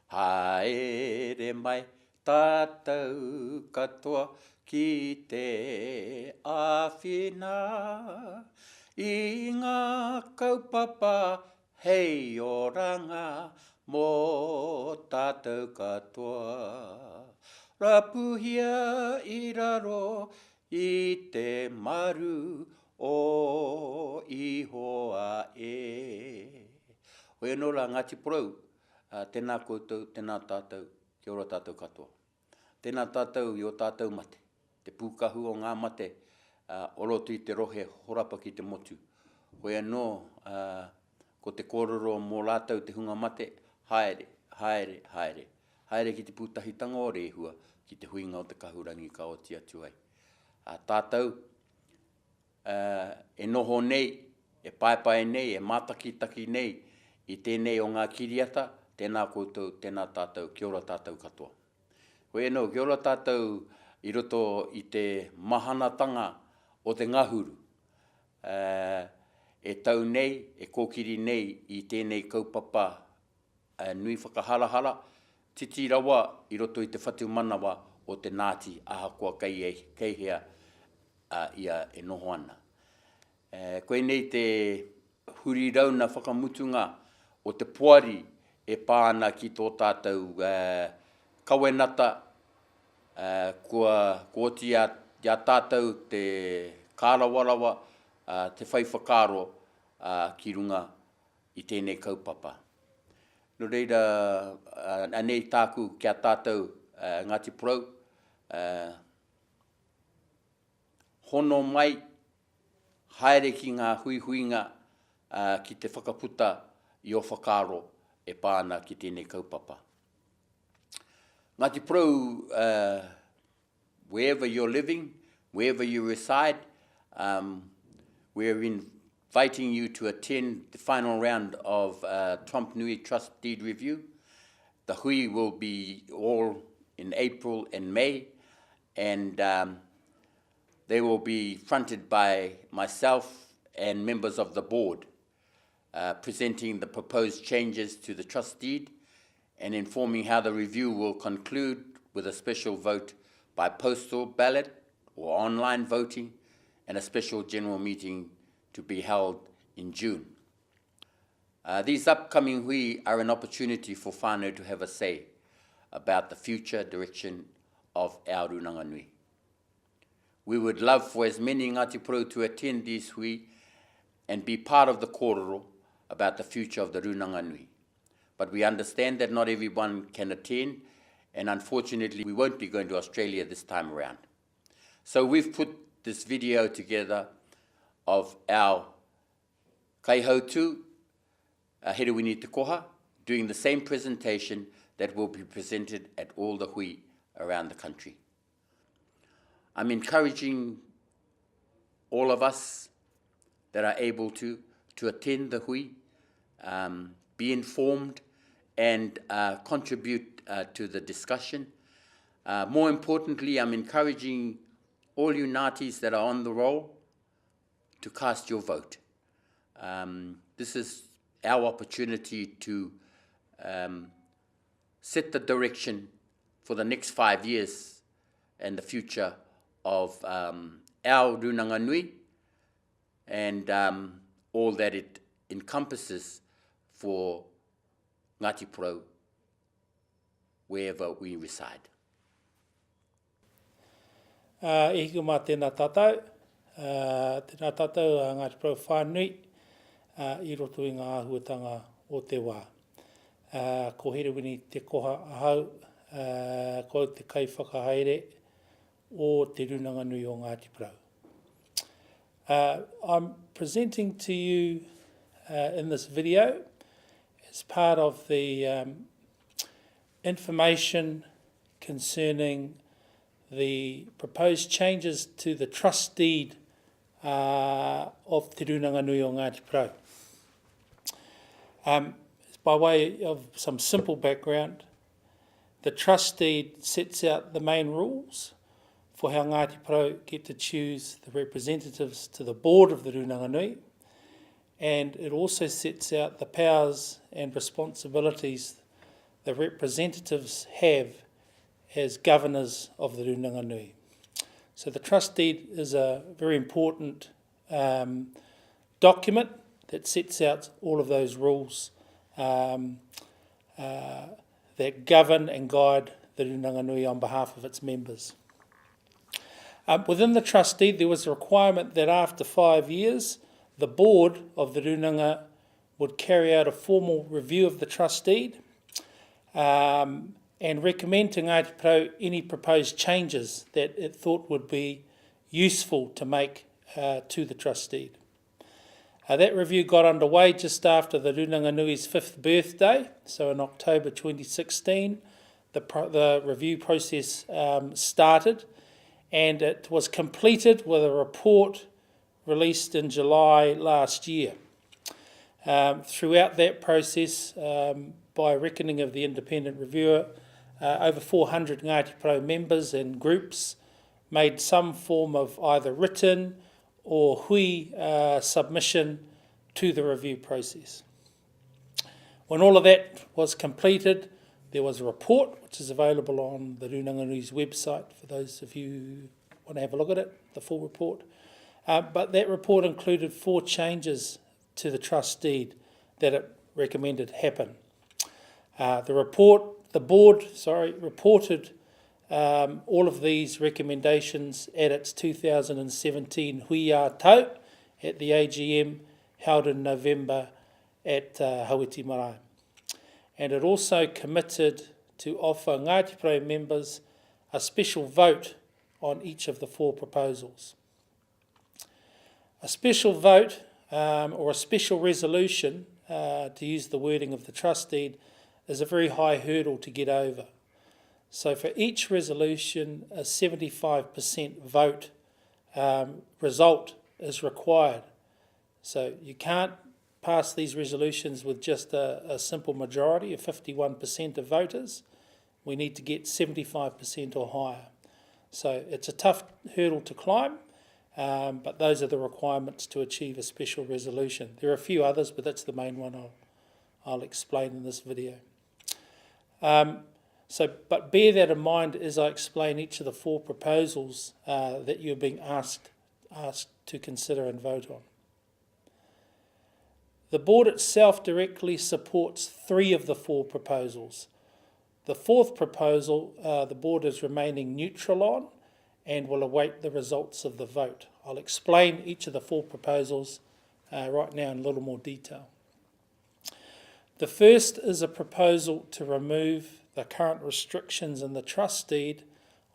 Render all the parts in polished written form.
Haere mai tātou katoa ki te āwhina. I ngā kaupapa hei oranga mō tātou katoa. Rapuhia i raro i te maru o ihoa e. Hoi anō la Ngāti Porou, tēnā koutou, tēnā tātou, kia ora tātou katoa. Tēnā tātou i o tātou mate, te pūkahu o ngā mate, orotu i te rohe, horapa ki te motu. Hoi anō, ko te kōrero mō lātou te hunga mate, haere, haere, haere. Haere ki te pūtahitanga o rehua, ki te huinga o te kahurangi ka o tia tuai. Tātou, e noho nei, e paepae nei, e mātakitaki nei, i tēnei o ngā kiriata, tēnā koutou, tēnā tātou, kia ora tātou katoa. Hoi anō, kia ora tātou i roto i te mahanatanga o te ngahuru. E tau nei, e kōkiri nei i tēnei kaupapa nui whakaharahara, titi rawa i roto i te whatu manawa o te Ngāti ahakoa keihea ia e noho ana. Koe nei te huri rauna whakamutunga o te puari e pāna ki tō tātou kawenata kua tia tātou te kārawarawa, te whaiwhakaro ki runga i tēnei kaupapa. No reira, anei tāku kia tātou Ngāti Porou, hono mai, haere ki ngā huihuinga ki te whakaputa i o whakaro e pāna ki tēnei kaupapa. Ngāti Porou, wherever you're living, wherever you reside, we're inviting you to attend the final round of TRONPnui Trust Deed Review. The hui will be all in April and May, and they will be fronted by myself and members of the board, presenting the proposed changes to the trust deed and informing how the review will conclude with a special vote by postal ballot or online voting and a special general meeting to be held in June. These upcoming hui are an opportunity for whānau to have a say about the future direction of our Runanga Nui. We would love for as many Ngāti Porou to attend these hui and be part of the kōrero about the future of the Runanga Nui. But we understand that not everyone can attend, and unfortunately we won't be going to Australia this time around. So we've put this video together of our kaihautu, Herewini Te Koha, doing the same presentation that will be presented at all the hui around the country. I'm encouraging all of us that are able to attend the hui, be informed and contribute to the discussion. More importantly, I'm encouraging all you Ngātis that are on the roll to cast your vote. This is our opportunity to set the direction for the next 5 years and the future of our Runanga Nui and all that it encompasses for Ngāti Porou wherever we reside. E hiko mā tēnā tātou, tēnā tātou a Ngāti Porou whānui i roto i ngā āhuatanga o te wā. Ko Herewini Te Koha ahau, ko te kaiwhakahaere o te Runanga Nui o Ngāti Porou. I'm presenting to you in this video as part of the information concerning the proposed changes to the trust deed of Te Runanga Nui o Ngāti Porou. By way of some simple background, the trust deed sets out the main rules for how Ngāti Porou get to choose the representatives to the board of the Runanga Nui, and it also sets out the powers and responsibilities the representatives have as governors of the Rūnanga-Nui. So the trust deed is a very important document that sets out all of those rules that govern and guide the Rūnanga-Nui on behalf of its members. Within the trust deed, there was a requirement that after 5 years, the board of the Rūnanga would carry out a formal review of the trust deed and recommend to Ngāti Porou any proposed changes that it thought would be useful to make to the trust deed. That review got underway just after the Rūnanga-Nui's 5th birthday, so in October 2016, the review process started, and it was completed with a report released in July last year. Throughout that process, by reckoning of the independent reviewer, over 400 Ngāti Porou members and groups made some form of either written or hui submission to the review process. When all of that was completed, there was a report which is available on the Rūnanga-Nui's website for those of you who want to have a look at it, the full report. But that report included 4 changes to the trust deed that it recommended happen. The board reported all of these recommendations at its 2017 hui tau at the AGM held in November at Hawiti Marae. And it also committed to offer Ngāti Porou members a special vote on each of the 4 proposals. A special vote or a special resolution, to use the wording of the trust deed, is a very high hurdle to get over. So for each resolution, a 75% vote result is required. So you can't pass these resolutions with just a simple majority of 51% of voters. We need to get 75% or higher. So it's a tough hurdle to climb, but those are the requirements to achieve a special resolution. There are a few others, but that's the main one I'll explain in this video. But bear that in mind as I explain each of the 4 proposals that you're being asked to consider and vote on. The board itself directly supports 3 of the 4 proposals. The 4th proposal, the board is remaining neutral on and will await the results of the vote. I'll explain each of the 4 proposals right now in a little more detail. The first is a proposal to remove the current restrictions in the trust deed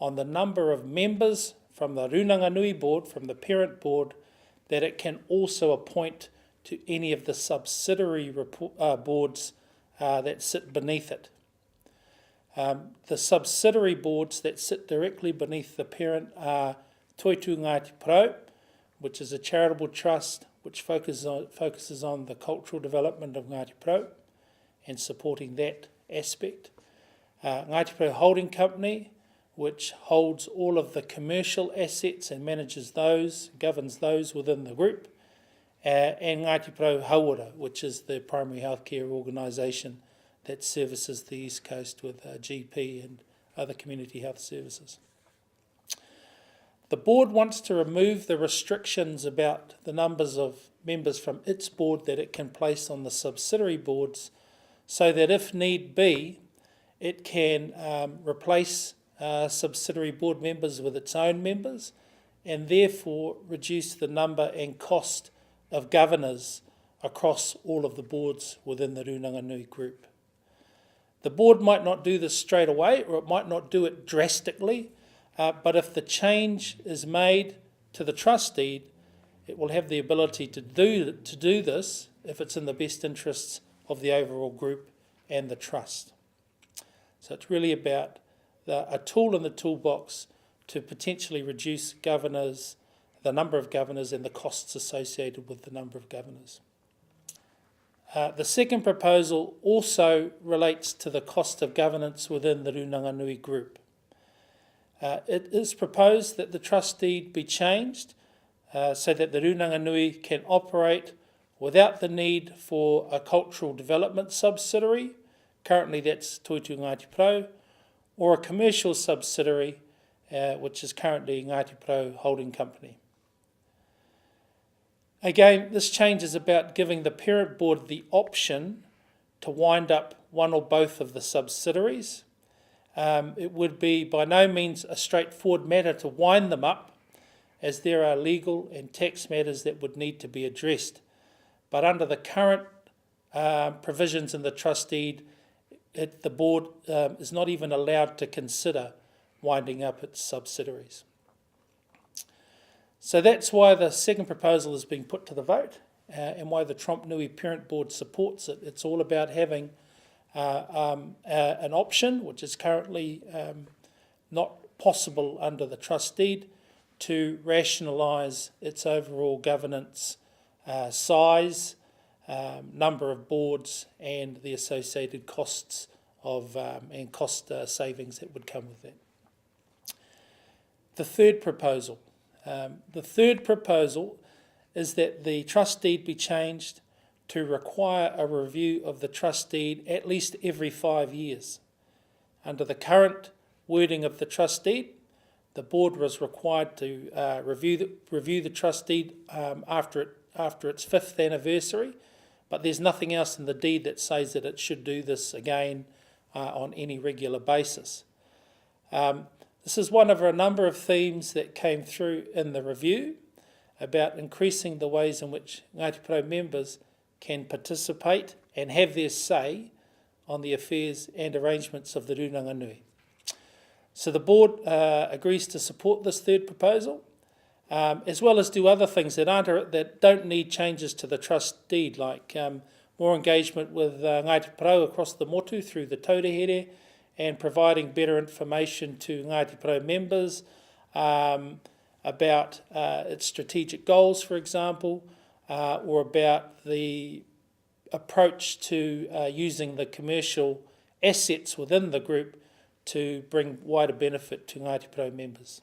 on the number of members from the Rūnanga-Nui board, from the parent board, that it can also appoint to any of the subsidiary boards that sit beneath it. The subsidiary boards that sit directly beneath the parent are Toitū Ngāti Porou, which is a charitable trust which focuses on the cultural development of Ngāti Porou and supporting that aspect. Ngāti Porou Holding Company, which holds all of the commercial assets and manages those, governs those within the group. And Ngāti Porou Hauora, which is the primary healthcare organisation that services the East Coast with GP and other community health services. The board wants to remove the restrictions about the numbers of members from its board that it can place on the subsidiary boards, so that if need be, it can replace subsidiary board members with its own members and therefore reduce the number and cost of governors across all of the boards within the Rūnanga-Nui group. The board might not do this straight away, or it might not do it drastically, but if the change is made to the trust deed, it will have the ability to do this if it's in the best interests of the overall group and the trust. So it's really about a tool in the toolbox to potentially reduce governors, the number of governors and the costs associated with the number of governors. The second proposal also relates to the cost of governance within the Rūnanga-Nui group. It is proposed that the trust deed be changed so that the Rūnanga-Nui can operate without the need for a cultural development subsidiary currently that's Toitu Ngāti Pro, or a commercial subsidiary, which is currently Ngāti Pro Holding Company. Again, this change is about giving the parent board the option to wind up one or both of the subsidiaries. It would be by no means a straightforward matter to wind them up, as there are legal and tax matters that would need to be addressed. But under the current provisions in the trust deed, the board is not even allowed to consider winding up its subsidiaries. So that's why the second proposal is being put to the vote, and why the TRONPnui Parent Board supports it. It's all about having an option, which is currently not possible under the trust deed, to rationalise its overall governance size, number of boards, and the associated costs and cost savings that would come with that. The third proposal. The third proposal is that the trust deed be changed to require a review of the trust deed at least every 5 years. Under the current wording of the trust deed, the board was required to review the trust deed after its 5th anniversary, but there's nothing else in the deed that says that it should do this again on any regular basis. This is one of a number of themes that came through in the review about increasing the ways in which Ngāti Pro members can participate and have their say on the affairs and arrangements of the Rūnanga Nui. So the board agrees to support this third proposal, as well as do other things that don't need changes to the trust deed, like more engagement with Ngāti Pro across the motu through the taurehere, and providing better information to Ngāti Pro members about its strategic goals, for example, or about the approach to using the commercial assets within the group to bring wider benefit to Ngāti Pro members.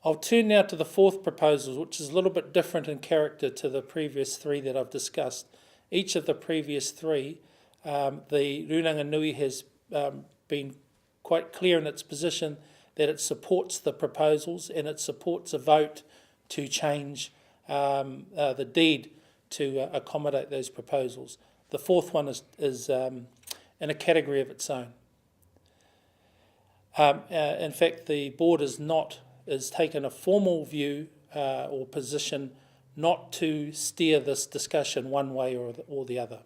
I'll turn now to the fourth proposal, which is a little bit different in character to the previous three that I've discussed. Each of the previous three, the Rūnanga Nui has been quite clear in its position that it supports the proposals and it supports a vote to change the deed to accommodate those proposals. The fourth one is in a category of its own. In fact, the board has taken a formal view or position not to steer this discussion one way or the other.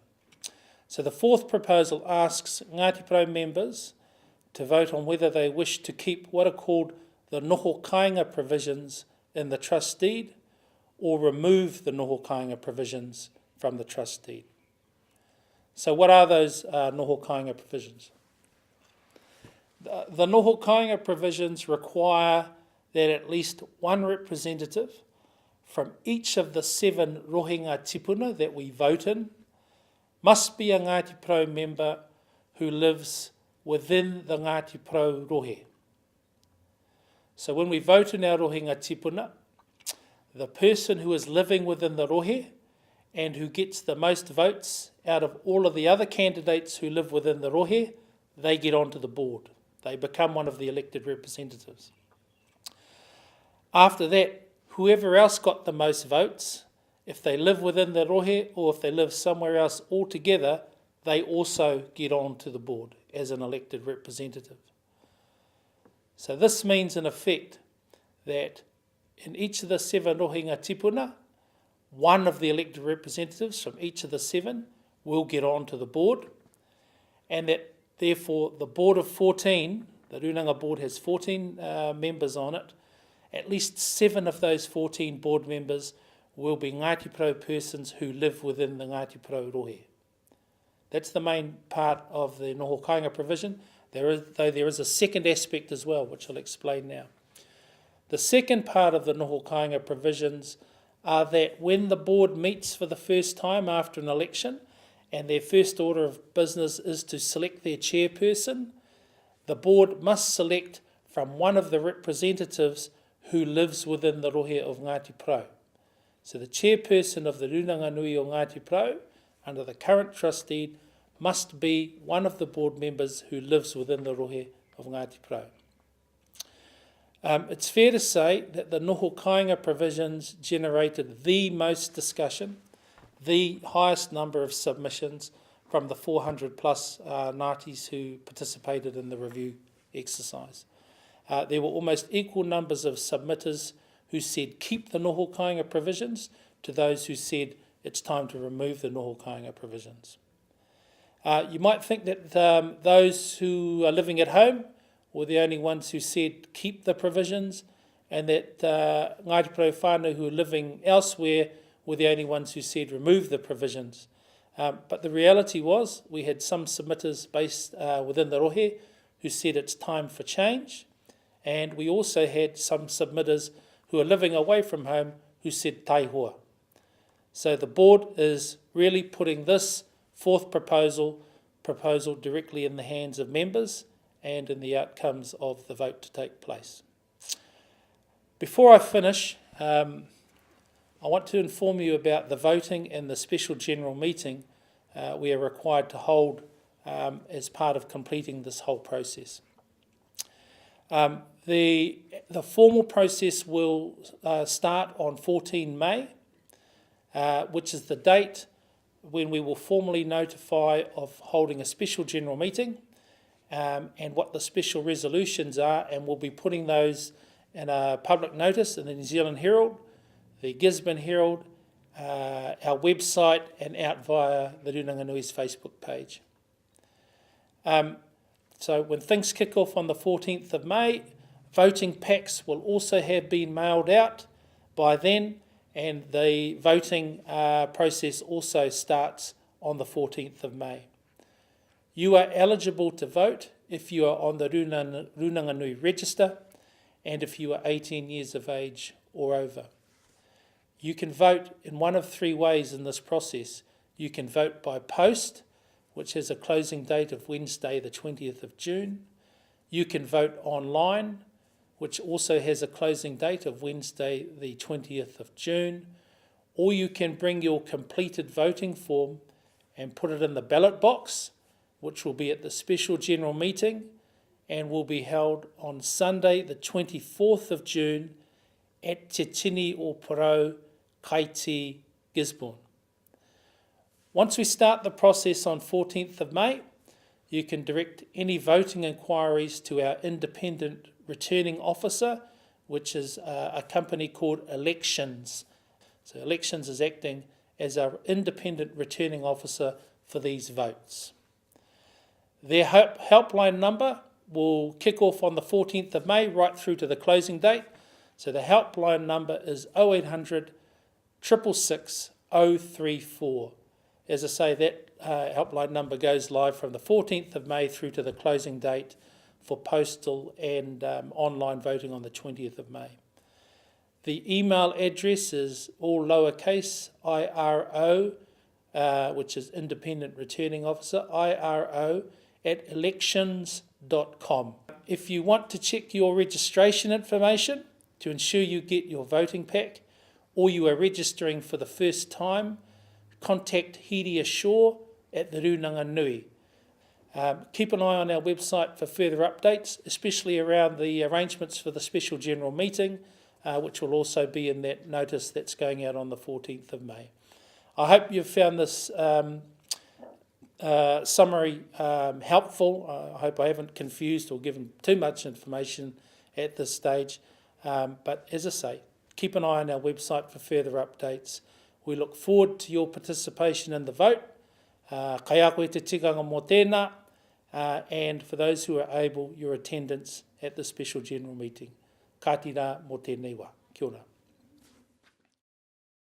So the fourth proposal asks Ngāti Pro members to vote on whether they wish to keep what are called the noho kāinga provisions in the trust deed, or remove the noho kāinga provisions from the trust deed. So what are those noho kāinga provisions? The noho kāinga provisions require that at least one representative from each of the 7 rohinga tipuna that we vote in must be a Ngāti Pro member who lives within the Ngāti Pro rohe. So when we vote in our rohinga tipuna, the person who is living within the rohe and who gets the most votes out of all of the other candidates who live within the rohe, they get onto the board. They become one of the elected representatives. After that, whoever else got the most votes, if they live within the rohe or if they live somewhere else altogether, they also get onto the board as an elected representative. So this means in effect that in each of the 7 rohinga tipuna, one of the elected representatives from each of the 7 will get onto the board, and that therefore the board of 14, the Rūnanga board has 14 members on it, at least 7 of those 14 board members will be Ngāti Pro persons who live within the Ngāti Pro rohe. That's the main part of the noho kāinga provision, though there is a second aspect as well, which I'll explain now. The second part of the noho kāinga provisions are that when the board meets for the first time after an election, and their first order of business is to select their chairperson, the board must select from one of the representatives who lives within the rohe of Ngāti Pro. So the chairperson of the Rūnanga Nui o Ngāti Pro, under the current trust deed, must be one of the board members who lives within the rohe of Ngāti Porou. It's fair to say that the noho kāinga provisions generated the most discussion, the highest number of submissions from the 400 plus Ngātis who participated in the review exercise. There were almost equal numbers of submitters who said keep the noho kāinga provisions to those who said it's time to remove the noho kāinga provisions. You might think that those who are living at home were the only ones who said keep the provisions, and that Ngāti Porou whānau who are living elsewhere were the only ones who said remove the provisions. But the reality was we had some submitters based within the rohe who said it's time for change, and we also had some submitters who are living away from home who said tai hoa. So the board is really putting this fourth proposal directly in the hands of members and in the outcomes of the vote to take place. Before I finish, I want to inform you about the voting and the special general meeting we are required to hold as part of completing this whole process. The formal process will start on 14 May, which is the date when we will formally notify of holding a special general meeting and what the special resolutions are, and we'll be putting those in a public notice in the New Zealand Herald, the Gisborne Herald, our website, and out via the Runanganui's Facebook page. So when things kick off on the 14th of May, voting packs will also have been mailed out by then, and the voting process also starts on the 14th of May. You are eligible to vote if you are on the Runanganui register and if you are 18 years of age or over. You can vote in one of three ways in this process. You can vote by post, which has a closing date of Wednesday the 20th of June. You can vote online, which also has a closing date of Wednesday the 20th of June. Or you can bring your completed voting form and put it in the ballot box, which will be at the special general meeting and will be held on Sunday the 24th of June at Te Tini o Porou, Kaiti, Gisborne. Once we start the process on 14th of May, you can direct any voting inquiries to our independent returning officer, which is a company called Elections. So Elections is acting as our independent returning officer for these votes. Their helpline number will kick off on the 14th of May right through to the closing date. So the helpline number is 0800 666 034. As I say, that helpline number goes live from the 14th of May through to the closing date for postal and online voting on the 20th of May. The email address is all lowercase IRO, which is Independent Returning Officer, IRO@elections.com. If you want to check your registration information to ensure you get your voting pack, or you are registering for the first time, contact Hiria Shaw at the Runanganui. Keep an eye on our website for further updates, especially around the arrangements for the special general meeting, which will also be in that notice that's going out on the 14th of May. I hope you've found this summary helpful. I hope I haven't confused or given too much information at this stage. But as I say, keep an eye on our website for further updates. We look forward to your participation in the vote. Kai a koe te tikanga mō tēnā, and for those who are able, your attendance at the special general meeting. Ka tira mō tēnei wā. Kia ora.